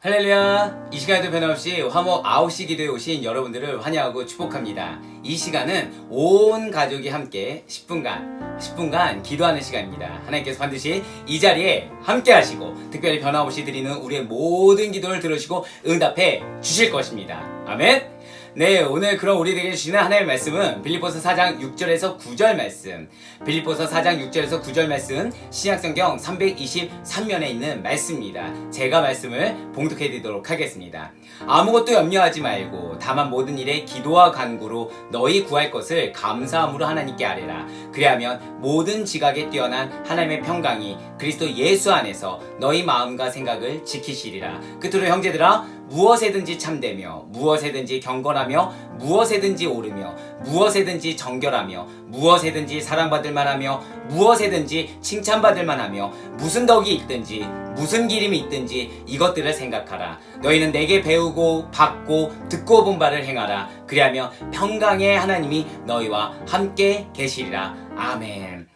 할렐루야! 이 시간에도 변함없이 화목 9시 기도에 오신 여러분들을 환영하고 축복합니다. 이 시간은 온 가족이 함께 10분간 기도하는 시간입니다. 하나님께서 반드시 이 자리에 함께 하시고 특별히 변함없이 드리는 우리의 모든 기도를 들으시고 응답해 주실 것입니다. 아멘! 네, 오늘 그럼 우리에게 주시는 하나님의 말씀은 빌립보서 4장 6절에서 9절 말씀. 빌립보서 4장 6절에서 9절 말씀, 신약성경 323면에 있는 말씀입니다. 제가 말씀을 봉독해 드리도록 하겠습니다. 아무것도 염려하지 말고 다만 모든 일에 기도와 간구로 너희 구할 것을 감사함으로 하나님께 아뢰라. 그리하면 모든 지각에 뛰어난 하나님의 평강이 그리스도 예수 안에서 너희 마음과 생각을 지키시리라. 끝으로 형제들아, 무엇에든지 참되며 무엇에든지 경건하며 무엇에든지 오르며 무엇에든지 정결하며 무엇에든지 사랑받을 만하며 무엇에든지 칭찬받을 만하며 무슨 덕이 있든지 무슨 기림이 있든지 이것들을 생각하라. 너희는 내게 배우고 받고 듣고 본 바를 행하라. 그리하면 평강의 하나님이 너희와 함께 계시리라. 아멘.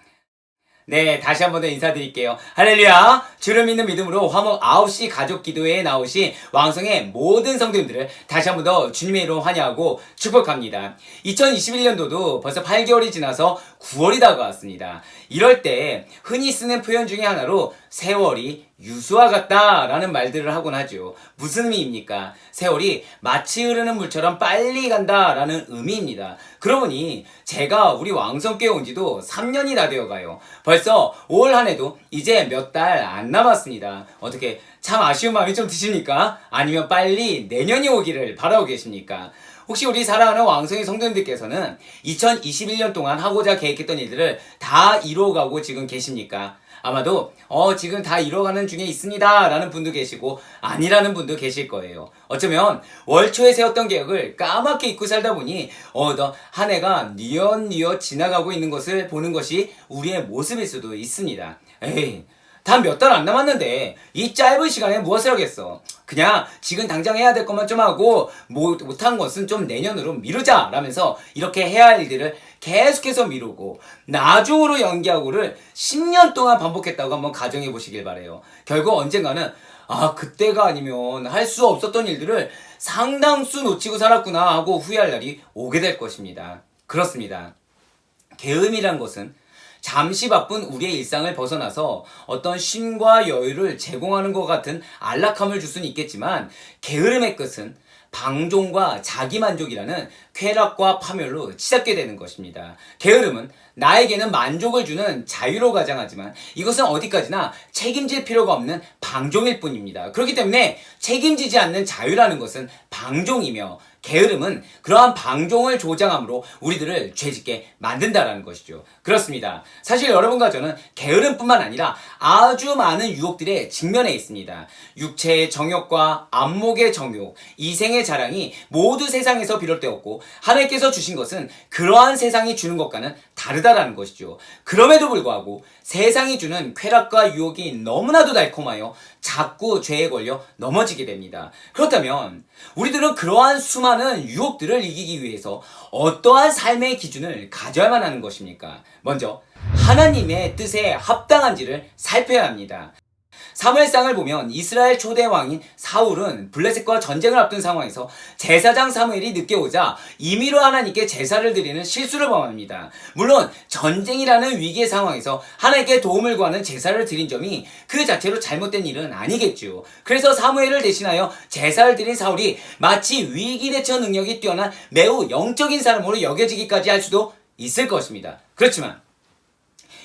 네, 다시 한 번 더 인사드릴게요. 할렐루야! 주를 믿는 믿음으로 화목 9시 가족 기도회에 나오신 왕성의 모든 성도님들을 다시 한 번 더 주님의 이름으로 환영하고 축복합니다. 2021년도도 벌써 8개월이 지나서 9월이 다가왔습니다. 이럴 때 흔히 쓰는 표현 중에 하나로 세월이 유수와 같다 라는 말들을 하곤 하죠. 무슨 의미입니까? 세월이 마치 흐르는 물처럼 빨리 간다 라는 의미입니다. 그러고 보니 제가 우리 왕성교회 온 지도 3년이 다 되어가요. 벌써 올 한해도 이제 몇 달 안 남았습니다. 어떻게 참 아쉬운 마음이 좀 드십니까? 아니면 빨리 내년이 오기를 바라고 계십니까? 혹시 우리 사랑하는 왕성의 성도님들께서는 2021년 동안 하고자 계획했던 일들을 다 이루어가고 지금 계십니까? 아마도 지금 다 이뤄가는 중에 있습니다 라는 분도 계시고 아니라는 분도 계실 거예요. 어쩌면 월 초에 세웠던 계획을 까맣게 잊고 살다 보니 한 해가 뉘엿뉘엿 지나가고 있는 것을 보는 것이 우리의 모습일 수도 있습니다. 에이, 단 몇 달 안 남았는데 이 짧은 시간에 무엇을 하겠어. 그냥 지금 당장 해야 될 것만 좀 하고 못한 것은 좀 내년으로 미루자 라면서 이렇게 해야 할 일들을 계속해서 미루고 나중으로 연기하고를 10년 동안 반복했다고 한번 가정해 보시길 바래요. 결국 언젠가는 그때가 아니면 할 수 없었던 일들을 상당수 놓치고 살았구나 하고 후회할 날이 오게 될 것입니다. 그렇습니다. 게으름이란 것은 잠시 바쁜 우리의 일상을 벗어나서 어떤 쉼과 여유를 제공하는 것 같은 안락함을 줄 수는 있겠지만 게으름의 끝은 방종과 자기만족이라는 쾌락과 파멸로 치닫게 되는 것입니다. 게으름은 나에게는 만족을 주는 자유로 가장하지만 이것은 어디까지나 책임질 필요가 없는 방종일 뿐입니다. 그렇기 때문에 책임지지 않는 자유라는 것은 방종이며 게으름은 그러한 방종을 조장함으로 우리들을 죄짓게 만든다라는 것이죠. 그렇습니다. 사실 여러분과 저는 게으름뿐만 아니라 아주 많은 유혹들에 직면해 있습니다. 육체의 정욕과 안목의 정욕, 이생의 자랑이 모두 세상에서 비롯되었고 하나님께서 주신 것은 그러한 세상이 주는 것과는 다르다라는 것이죠. 그럼에도 불구하고 세상이 주는 쾌락과 유혹이 너무나도 달콤하여 자꾸 죄에 걸려 넘어지게 됩니다. 그렇다면 우리들은 그러한 수많은 유혹들을 이기기 위해서 어떠한 삶의 기준을 가져야만 하는 것입니까? 먼저 하나님의 뜻에 합당한지를 살펴야 합니다. 사무엘상을 보면 이스라엘 초대 왕인 사울은 블레셋과 전쟁을 앞둔 상황에서 제사장 사무엘이 늦게 오자 임의로 하나님께 제사를 드리는 실수를 범합니다. 물론 전쟁이라는 위기의 상황에서 하나님께 도움을 구하는 제사를 드린 점이 그 자체로 잘못된 일은 아니겠죠. 그래서 사무엘을 대신하여 제사를 드린 사울이 마치 위기 대처 능력이 뛰어난 매우 영적인 사람으로 여겨지기까지 할 수도 있을 것입니다. 그렇지만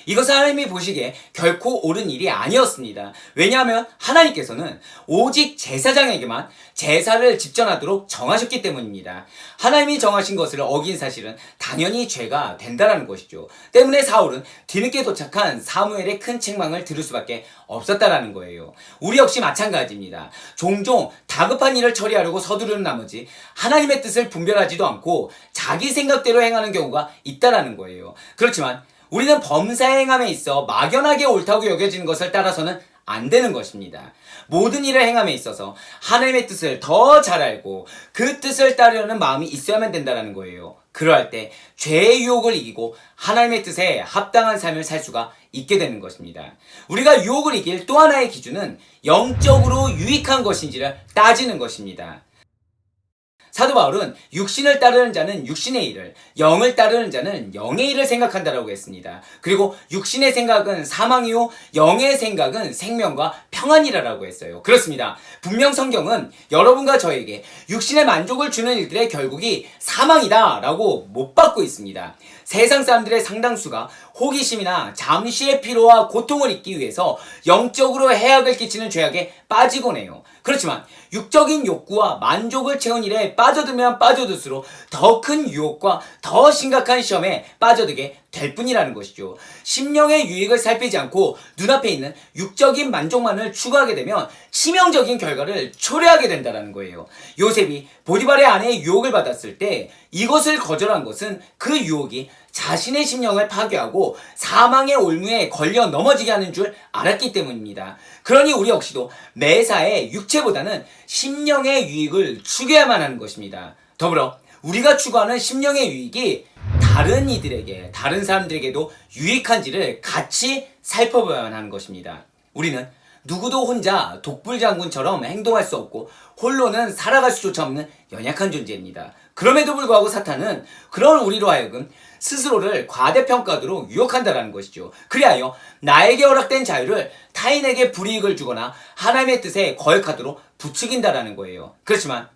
이것은 하나님이 보시기에 결코 옳은 일이 아니었습니다. 왜냐하면 하나님께서는 오직 제사장에게만 제사를 집전하도록 정하셨기 때문입니다. 하나님이 정하신 것을 어긴 사실은 당연히 죄가 된다는 것이죠. 때문에 사울은 뒤늦게 도착한 사무엘의 큰 책망을 들을 수밖에 없었다라는 거예요. 우리 역시 마찬가지입니다. 종종 다급한 일을 처리하려고 서두르는 나머지 하나님의 뜻을 분별하지도 않고 자기 생각대로 행하는 경우가 있다라는 거예요. 그렇지만 우리는 범사 행함에 있어 막연하게 옳다고 여겨지는 것을 따라서는 안 되는 것입니다. 모든 일을 행함에 있어서 하나님의 뜻을 더 잘 알고 그 뜻을 따르려는 마음이 있어야만 된다는 거예요. 그러할 때 죄의 유혹을 이기고 하나님의 뜻에 합당한 삶을 살 수가 있게 되는 것입니다. 우리가 유혹을 이길 또 하나의 기준은 영적으로 유익한 것인지를 따지는 것입니다. 사도 바울은 육신을 따르는 자는 육신의 일을, 영을 따르는 자는 영의 일을 생각한다라고 했습니다. 그리고 육신의 생각은 사망이요, 영의 생각은 생명과 평안이라고 했어요. 그렇습니다. 분명 성경은 여러분과 저에게 육신의 만족을 주는 일들의 결국이 사망이다라고 못 받고 있습니다. 세상 사람들의 상당수가 호기심이나 잠시의 피로와 고통을 잊기 위해서 영적으로 해악을 끼치는 죄악에 빠지곤 해요. 그렇지만 육적인 욕구와 만족을 채운 일에 빠져들면 빠져들수록 더 큰 유혹과 더 심각한 시험에 빠져들게 될 뿐이라는 것이죠. 심령의 유익을 살피지 않고 눈앞에 있는 육적인 만족만을 추구하게 되면 치명적인 결과를 초래하게 된다는 거예요. 요셉이 보디발의 아내의 유혹을 받았을 때 이것을 거절한 것은 그 유혹이 자신의 심령을 파괴하고 사망의 올무에 걸려 넘어지게 하는 줄 알았기 때문입니다. 그러니 우리 역시도 매사에 육체보다는 심령의 유익을 추구해야만 하는 것입니다. 더불어 우리가 추구하는 심령의 유익이 다른 이들에게, 다른 사람들에게도 유익한지를 같이 살펴봐야만 하는 것입니다. 우리는 누구도 혼자 독불장군처럼 행동할 수 없고 홀로는 살아갈 수조차 없는 연약한 존재입니다. 그럼에도 불구하고 사탄은 그런 우리로 하여금 스스로를 과대평가도록 유혹한다는 것이죠. 그리하여 나에게 허락된 자유를 타인에게 불이익을 주거나 하나님의 뜻에 거역하도록 부추긴다는 거예요. 그렇지만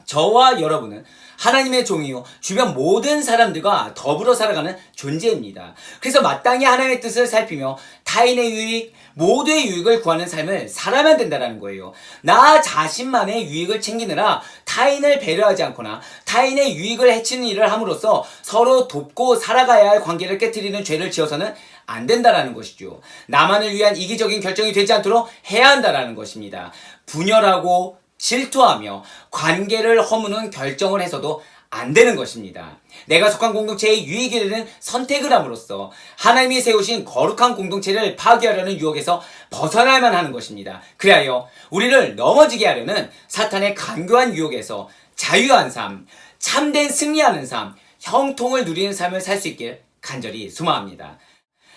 저와 여러분은 하나님의 종이요 주변 모든 사람들과 더불어 살아가는 존재입니다. 그래서 마땅히 하나님의 뜻을 살피며 타인의 유익, 모두의 유익을 구하는 삶을 살아야만 된다는 거예요. 나 자신만의 유익을 챙기느라 타인을 배려하지 않거나 타인의 유익을 해치는 일을 함으로써 서로 돕고 살아가야 할 관계를 깨트리는 죄를 지어서는 안 된다는 것이죠. 나만을 위한 이기적인 결정이 되지 않도록 해야 한다는 것입니다. 분열하고 질투하며 관계를 허무는 결정을 해서도 안 되는 것입니다. 내가 속한 공동체의 유익이 되는 선택을 함으로써 하나님이 세우신 거룩한 공동체를 파괴하려는 유혹에서 벗어나야만 하는 것입니다. 그리하여 우리를 넘어지게 하려는 사탄의 간교한 유혹에서 자유한 삶, 참된 승리하는 삶, 형통을 누리는 삶을 살 수 있길 간절히 소망합니다.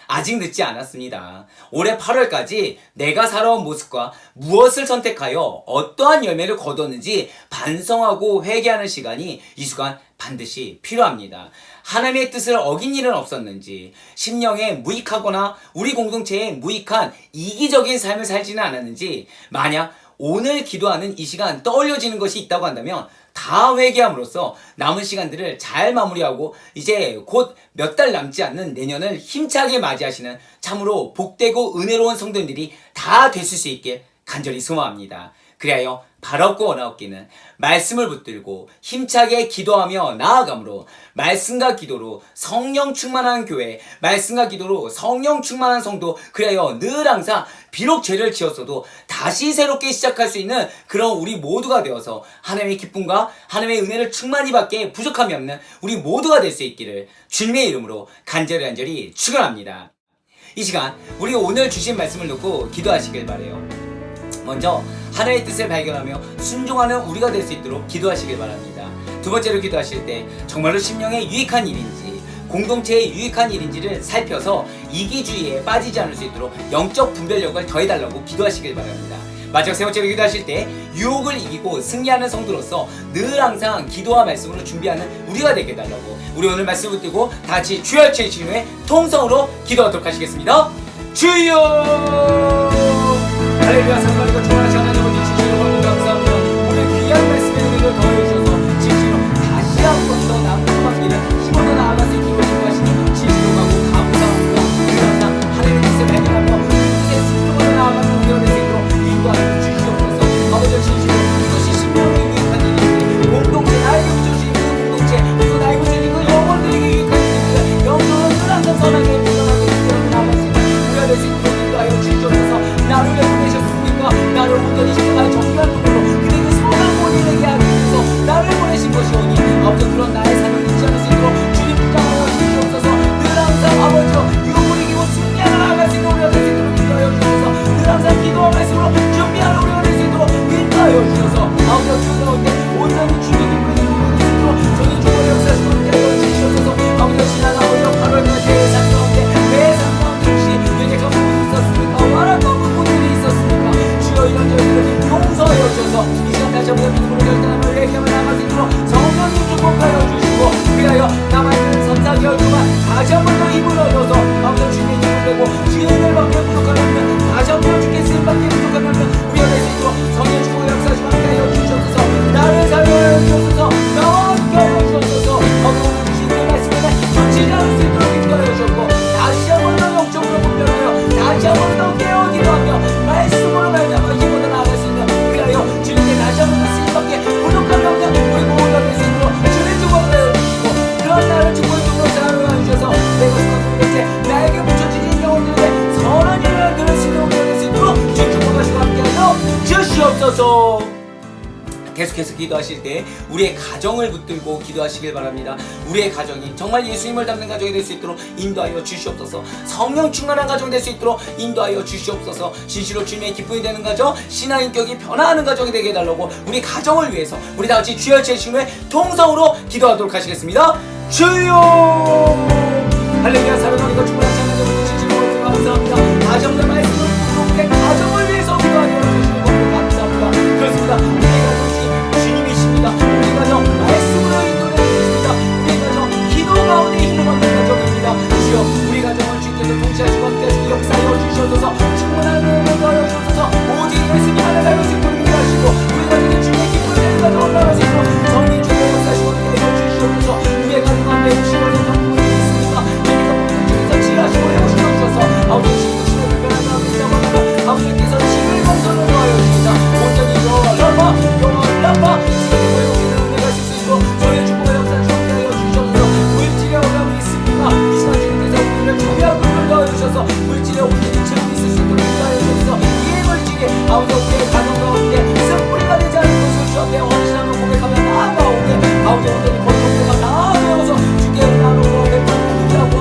아직 늦지 않았습니다. 올해 8월까지 내가 살아온 모습과 무엇을 선택하여 어떠한 열매를 거두었는지 반성하고 회개하는 시간이 이 시간 반드시 필요합니다. 하나님의 뜻을 어긴 일은 없었는지, 심령에 무익하거나 우리 공동체에 무익한 이기적인 삶을 살지는 않았는지, 만약 오늘 기도하는 이 시간 떠올려지는 것이 있다고 한다면 다 회개함으로써 남은 시간들을 잘 마무리하고 이제 곧 몇 달 남지 않는 내년을 힘차게 맞이하시는 참으로 복되고 은혜로운 성도님들이 다 되실 수 있게 간절히 소망합니다. 그리하여 바라옵고 원하옵기는 말씀을 붙들고 힘차게 기도하며 나아감으로 말씀과 기도로 성령 충만한 교회, 말씀과 기도로 성령 충만한 성도, 그리하여 늘 항상 비록 죄를 지었어도 다시 새롭게 시작할 수 있는 그런 우리 모두가 되어서 하나님의 기쁨과 하나님의 은혜를 충만히 받게 부족함이 없는 우리 모두가 될 수 있기를 주님의 이름으로 간절히 축원합니다. 이 시간 우리 오늘 주신 말씀을 놓고 기도하시길 바라요. 먼저 하나님의 뜻을 발견하며 순종하는 우리가 될 수 있도록 기도하시길 바랍니다. 두 번째로 기도하실 때 정말로 심령에 유익한 일인지 공동체에 유익한 일인지를 살펴서 이기주의에 빠지지 않을 수 있도록 영적 분별력을 더해달라고 기도하시길 바랍니다. 마지막 세 번째로 기도하실 때 유혹을 이기고 승리하는 성도로서 늘 항상 기도와 말씀으로 준비하는 우리가 되게 해달라고, 우리 오늘 말씀 붙들고 다 같이 주여 외치는 후에 통성으로 기도하도록 하시겠습니다. 주여! 할렐루야. 상관이고 좋아하시 하나님 아버지 진실로 받고 감사합니다. 오늘 귀한 말씀의 은혜를 더해주셔서 진실로 다시 한 번 더 남은 소망기를 힘으로 나아갈 수 있게 인도하시니 진실로 가고 감사합니다. 항상 하나님의 뜻을 발견하며 뜻의 순종으로 나아가는 우리가 될 수 있도록 인도하여 주시옵소서. 아버지 진실로 이것이 신명에 유익한 일이니 공동체, 나에게 주신 그 공동체, 그리고 나에게 주신 그 영혼들에게 유익한 일인데 영혼은 늘 항상 선하게 변화하고 인도하여 나아갈 수 있는 우리가 될 수 있도록 인도하여 주시옵소서. 나를 왜 보내셨습니까? 나를 온전히 십자가의 정결한 눈으로 그대의 선한 본인에게 하기 위해서 계속해서 기도하실 때 우리의 가정을 붙들고 기도하시길 바랍니다. 우리의 가정이 정말 예수님을 닮는 가정이 될 수 있도록 인도하여 주시옵소서. 성령 충만한 가정이 될 수 있도록 인도하여 주시옵소서. 진실로 주님의 기쁨이 되는 가정, 신앙 인격이 변화하는 가정이 되게 해달라고 우리 가정을 위해서 우리 다같이 주여 제시문의 통성으로 기도하도록 하시겠습니다. 주여 할렐루야. 사랑하는 것 충만한 찬양을 진심으로 감사합니다. 다시 한번 말씀을 듣고 우리의 가정을 위해서 기도하도록 하시는 것 감사합니다. 그렇습니다. 우리의 가정 주님이십니다. 우리 가정 말씀으로 인도해 주십니다. 우리 가정 기도 가운데 힘을 얻는 가정입니다. 주여 우리 가정을 주께서 통치하시고 함께하시고 역사하여 주셔서 충만한 은혜를 더하여 주셔서 오직 예수님 하나님 알고 싶은 하시고 우리 가정이 주님의 기쁨을 내는 가정을 나눠서 성령 주의 역사하시고 함께하여 주셔서 우리의 가정 가운데 주시고 하시고 해오시옵소서. 아버지께서 시간을 변화하고 아버지께서 지을 건설을 더하여 주시자. 온전히 영원라파 주님의 여기는 은혜가 있을 수 있고 저희의 축복과 역사를 함께하여 주셔서 물질의 어려움이 있습니다. 이 시간 주님께서 우리를 정의하고 을 더하여 주셔서 물질의 온전히 채우고 있을 수 있도록 인도하여 주셔서 이 물질이 아버지 우리의 가정 가운데 습뿌리가 되지 않는 것을 주 앞에 헌신하며 고백하며 나아가오니 아버지 온전히 거룩한 때가 다 되어서 주께 나누고 베풀고 하고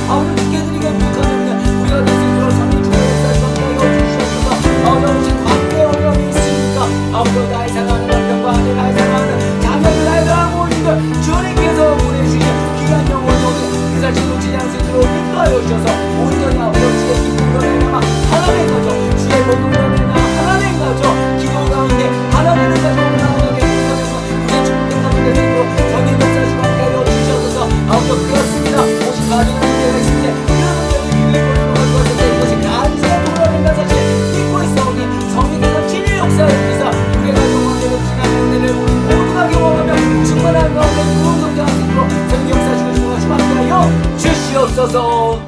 아버지 주께 드리게 부탁드립니다. 우리가 될 수 있도록 성령 주의 역사를 함께하여 주시옵소서. 아버지 관계에 어려움이 있습니까? 아버지 나의 사랑하는 남편과 아내 나의 사랑하는 자녀들 나의 사랑하는 모든들 주님께서 보내주신 귀한 영혼을 그사실 놓치지 않을 수 있도록 인도하여 주셔서 온전히 아버지의 기쁨으로 내놔 하나님 가정 주의 복음으로 내놔 하나님 가정 기도 가운데 하나님의 가정으로 나아가게 하면서 우리의 축복된 가운데 되도록 성령 역사를 함께하여 주셔서 아버지 그렇습니다. 오직 가정을 주시옵소서.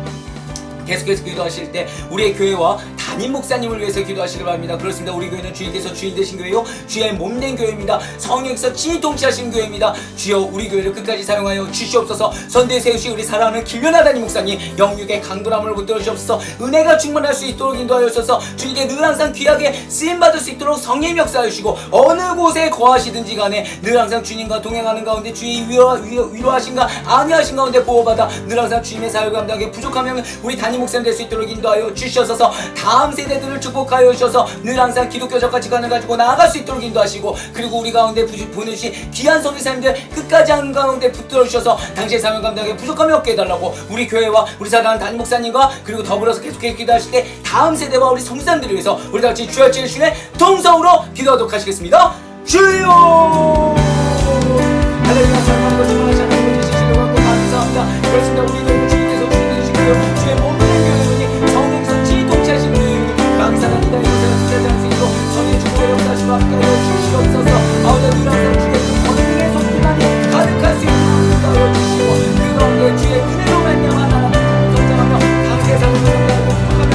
계속해서 기도하실 때 우리의 교회와 담임 목사님을 위해서 기도하시길 바랍니다. 그렇습니다. 우리 교회는 주님께서 주인 되신 교회요 주의 몸된 교회입니다. 성령께서 친히 통치하신 교회입니다. 주여 우리 교회를 끝까지 사용하여 주시옵소서. 선대에 세우시 우리 사랑하는 김연아 담임 목사님 영육의 강도람을 붙들어 주옵소서. 은혜가 충만할 수 있도록 인도하여 주셔서 주님께 늘 항상 귀하게 쓰임받을 수 있도록 성령 역사하여 주시고 어느 곳에 거하시든지 간에 늘 항상 주님과 동행하는 가운데 주의 위로하신가 안위하신 가운데 보호받아 늘 항상 주님의 사역을 감당하게 부족하면 우리 담임 목사님 될 수 있도록 인도하여 주셔서 다음 세대들을 축복하여 주셔서 늘 항상 기독교적 가치관을 가지고 나아갈 수 있도록 인도하시고 그리고 우리 가운데 보내주신 귀한 성교사님들 끝까지 한 가운데 붙들어 주셔서 당시의 사명 감당에 부족함이 없게 해달라고 우리 교회와 우리 사랑하는 담임 목사님과 그리고 더불어서 계속해서 기도하실 때 다음 세대와 우리 성사님들을 위해서 우리 다같이 주여 주의 통성으로 기도하도록 하시겠습니다. 주여 할렐루야. 사랑하는 것 정말 하나님 주시려고 하고 감사합니다. 그렇습니다. 우리 교회는 주님께서 주시는 주의 몸된 교회니 성령께서 지통치하시는 교회니 망상합니다. 이것을 지켜지 않으시고 성의 축복의 역사하시고 함께하여 주시옵소서. 아버지 늘 항상 주의 권능의 손길만이 가득할 수 있도록 인도하여 주시고 그 가운데 주의 은혜로 말미암아 나라를 성장하며 강대상을 성장하고 부족하면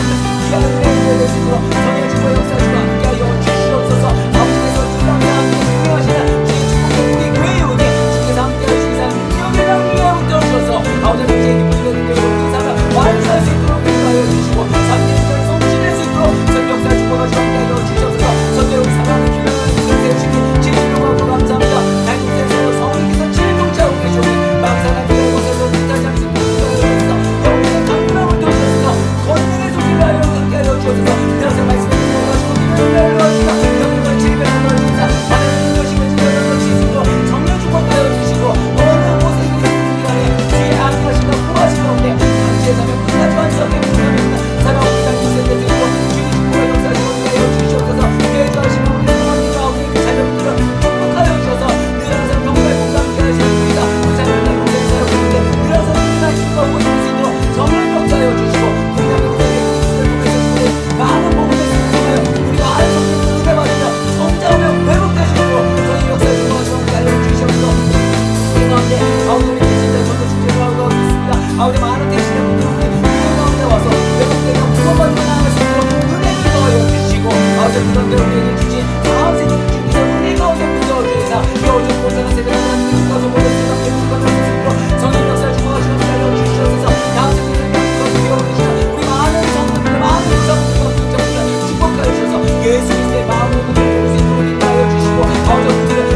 귀한 은혜를 내주시고 성의 축복의 역사하시고 함께하여 주시옵소서. 아버지께서 늘 항상 함께 운행하시는 주의 축복의 우리 교회의 은혜 주께서 함께하여 주시사 능력의 나무에 붙들어주셔서 아버지 주의 기쁨이 되는 교회 그 사람 완수할 수 있도록 인도하여 주시고 삼계를 성취될 수 있도록 성격사 축복하시고 함께하여 주셔서 선대로 사랑하는 교회를 세우시니 진리로 하고 감사합니다. 달국에서 성령께서 진통차고 계시오니 망상한 교회 곳에서 뜻하지 않을 수 있도록 인도하여 주셔서 영혼의 강분함을 도우셔서 권능의 소리를 하여 함께하여 주셔서 그래서 말씀을 인도하시고 기도를 하시다 영혼과 질병을 걸리사 하나님의 것임을 지켜서 지수로 성령 축복하여 주시고 어느 곳에 있는 간에 주의 안하신다 구하신 가운데 당시에 사면 끝까지 완수하게 부탁합니다. 사랑하는 당신 세대들도 주님 축복을 역사하시고 함께하여 주시옵소서. 교회도 하시고 우리 사랑하는 가운데 그 자녀들을 축복하여 주셔서 늘 항상 평화의 공감 함께하시는 주이다. 우리 자녀들 공동에 사역하는데 늘 항상 끝날 축복과 모습을 수 있도록 성령 역사하여 주시고 분명히 우리에게 그리스도를 통해서 많은 복음을 수행하여 우리가 아는 성령을 은혜 받으며 성장하며 회복되시도록 저희 역사에 도와주시고 함께하여 주시옵소서. 우리 가운데 아우리 우리 대신자 저도 축제를 하고 있습니다. 아우리 많은 대신자 분들 우리 가운데 와서 회복되며 구원받고 나아갈 수 있도록 은혜를 더하여 주시고 아우리 그런데 우리에게 주신 다음 세대 중에서 은혜 가운데 붙여주시사 겨우지 못하는 세대가 가서 모든 세상 회복받을 수 있도록 성령 역사를 주고하시고 함께하여 주시옵소서. 다음 세대를 위해서 우리 많은 성도들 많은 성도들과 축복하여 주셔서 예수 그리스도의 마음으로 그들을 볼 수 있도록 인도하여 주시고 아우리 그들을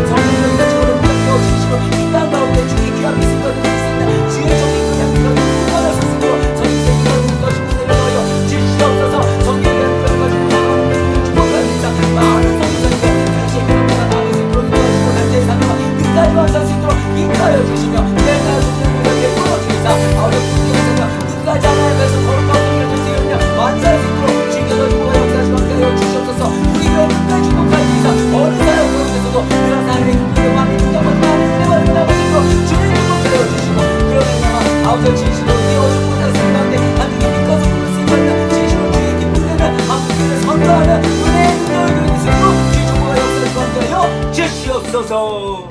인하여 주시며 내 가족들을 베풀어 주시사 아버지 풍경에서 끝까지 하나님께서 거룩한 우리를 세우며 만사의 속도로 주께서 주님과 역사하시고 함께하여 주시옵소서. 우리 교회 끝까지 축복하여 주시사 어느 사람 가운데서도 그런 사람의 기쁨과 마음이 풍경과 하나님 은혜 받는 아버지로 주님 축복하여 주시고 그러나 아버지 진실로 이 어둠 못한 삶 가운데 하나님께 믿어서 부를 수 있는 진실로 주의 기쁨되는 한국교회를 선도하는 은혜의 능력을 주시고 주의 축복과 역사하시고 함께하여 주시옵소서.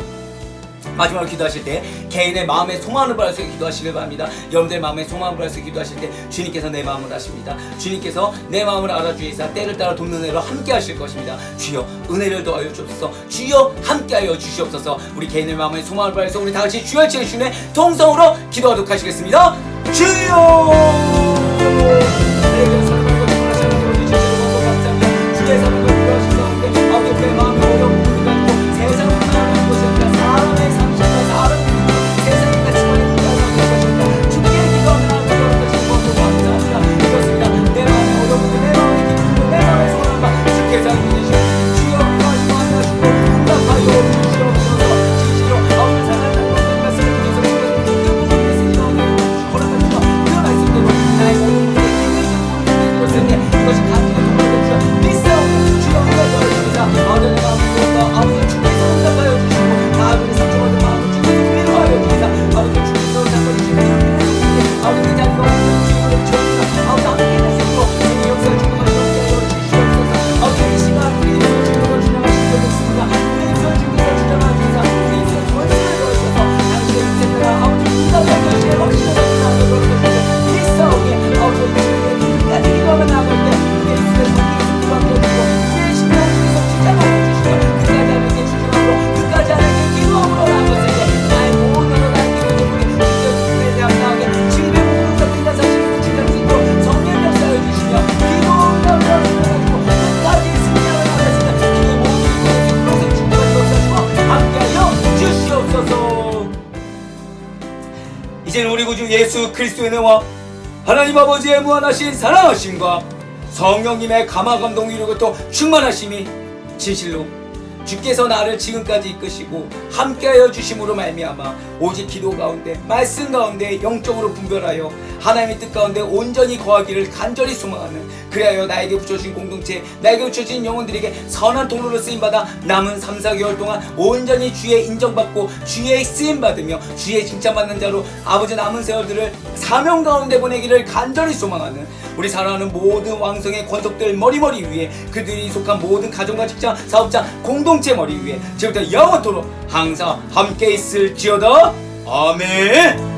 마지막으로 기도하실 때 개인의 마음의 소망을 바라서 기도하시길 바랍니다. 여러분들의 마음의 소망을 바라서 기도하실 때 주님께서 내 마음을 아십니다. 주님께서 내 마음을 알아주시사 때를 따라 돕는 은혜로 함께 하실 것입니다. 주여 은혜를 더하여 주옵소서. 주여 함께하여 주시옵소서. 우리 개인의 마음의 소망을 바라서 우리 다같이 주여 치는 주님의 통성으로 기도하도록 하시겠습니다. 주여 내게 사랑하고 주문하시는 아버지 주님을 감사합니다. 주의 사랑을 기도하신 가운데 아버지의 마음의 어려운 부분을 가지고 세상을 살아가는 것이 아니라 사람의 삶과 사람의 세상의 가치관에 문제가 되는 것입니다. 주께 기도하는 하나님의 것이 너무 감사합니다. 그렇습니다. 내 마음의 어려운 부분, 내 마음의 기쁨, 내 마음의 소망과 주께서 알고 계시고 주여 구하시고 하나시고 응답하여 주시옵소서. 진실로 아버지 사랑하는 하나님의 말씀을 통해서 그 부분을 메시지로 허락하시고 그 말씀대로 나의 모든 문제에 기회를 보는 것을 때 이것이 가지고 동물을 주여 믿사옵니다. 주여 응답하여 주시사 아버지 내 마음을 주옵소서. 아버지 주께서 응답하여 주시고 아버지 상처받은 마음을 주께서 위로하여 주시사 아버지 주께서 상처받으신 아버지 그 자리가 없는 주님을 주옵소서. 아버지 함께 될 수 있도록 주님의 역사를 주님을 함께하여 주시옵소서. 아버지 이 시간 우리 예수를 주님을 주장하시게 됐습니다. 우리 예수를 주님을 주장하시사 우리 예수의 권세를 걸으셔서 당신의 인생들아 아버지 응답하여 주시의 확신을 가지고 걸어주시며 믿사오게 아버지 주님의 끝까지 기도하며 나아갈 때 우리 예수의 성기를 주님을 함께해주시고 우리의 신앙을 주께서 주장하여 주시며 끝까지 하나님께 주중함으로 끝까지 하나님께 기도함으로 나아갔을 때 나의 모든 나의 기도를 주께 주님의 대합당하게 칠배 모든 사건이나 사실을 주장할 수 있도록 성령 역사해 주시며 기도 응답을 주셔가지고 끝까지 승리하며 나아갔을 때 주의 모든 것을 주님과 역사하시고 함께하여 주시옵소서. 이제는 우리 구주 예수 그리스도의 은혜와 하나님 아버지의 무한하신 사랑하심과 성령님의 감화감동 이루고 또 충만하심이 진실로 주께서 나를 지금까지 이끄시고 함께하여 주심으로 말미암아 오직 기도 가운데 말씀 가운데 영적으로 분별하여 하나님의 뜻 가운데 온전히 거하기를 간절히 소망하는 그리하여 나에게 붙여진 공동체 나에게 붙여진 영혼들에게 선한 통로로 쓰임받아 남은 3, 4개월 동안 온전히 주의 인정받고 주의 쓰임받으며 주의 칭찬받는 자로 아버지 남은 세월들을 사명 가운데 보내기를 간절히 소망하는 우리 사랑하는 모든 왕성의 권속들 머리머리 위에 그들이 속한 모든 가정과 직장 사업자 공동체 머리 위에 지금부터 영원토록 항상 함께 있을지어다. 아멘.